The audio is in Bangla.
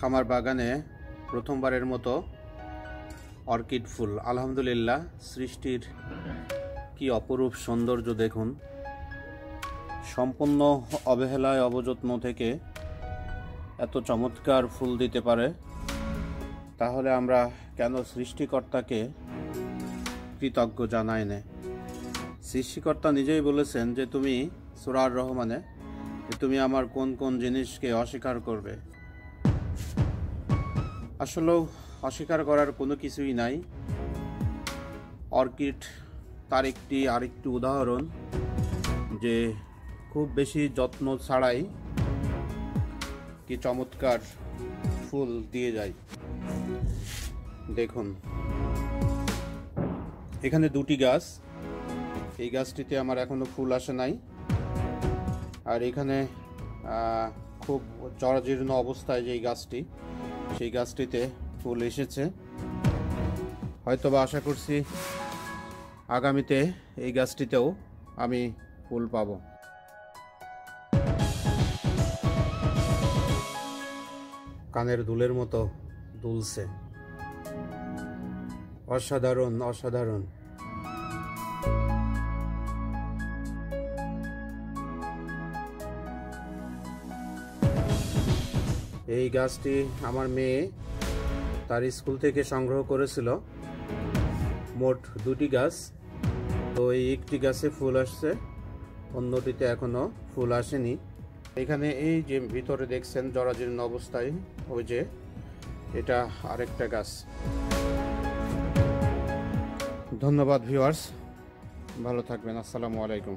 আমার বাগানে প্রথমবারের মতো অর্কিড ফুল। আলহামদুলিল্লাহ, সৃষ্টির কি অপরূপ সৌন্দর্য দেখুন। সম্পূর্ণ অবহেলায় অবযত্ন থেকে এত চমৎকার ফুল দিতে পারে, তাহলে আমরা কেন সৃষ্টিকর্তাকে কৃতজ্ঞ জানাই না? সৃষ্টিকর্তা নিজেই বলেছেন যে তুমি সূরা আর রহমানে যে তুমি আমার কোন কোন জিনিসকে অস্বীকার করবে। আসলেও অস্বীকার করার কোনো কিছুই নাই। অর্কিড তার আরেকটি উদাহরণ, যে খুব বেশি যত্ন ছাড়াই কি চমৎকার ফুল দিয়ে যায়। দেখুন, এখানে দুটি গাছ, এই গাছটিতে আমার এখনো ফুল আসে নাই, আর এখানে খুব জরাজীর্ণ অবস্থায় যেই গাছটি, সেই গাছটিতে ফুল এসেছে। হয়তোবা আশা করছি আগামীতে এই গাছটিতেও আমি ফুল পাব। কানের দুলের মতো দুলছে, অসাধারণ অসাধারণ। এই গাছটি আমার মেয়ে তার স্কুল থেকে সংগ্রহ করেছিল। মোট দুটি গাছ, তো এই একটি গাছে ফুল আসছে, অন্যটিতে এখনো ফুল আসেনি। এখানে এই যে ভিতরে দেখছেন জরাজীর্ণ অবস্থায়, ওই যে এটা আরেকটা গাছ। ধন্যবাদ ভিউয়ার্স, ভালো থাকবেন। আসসালামু আলাইকুম।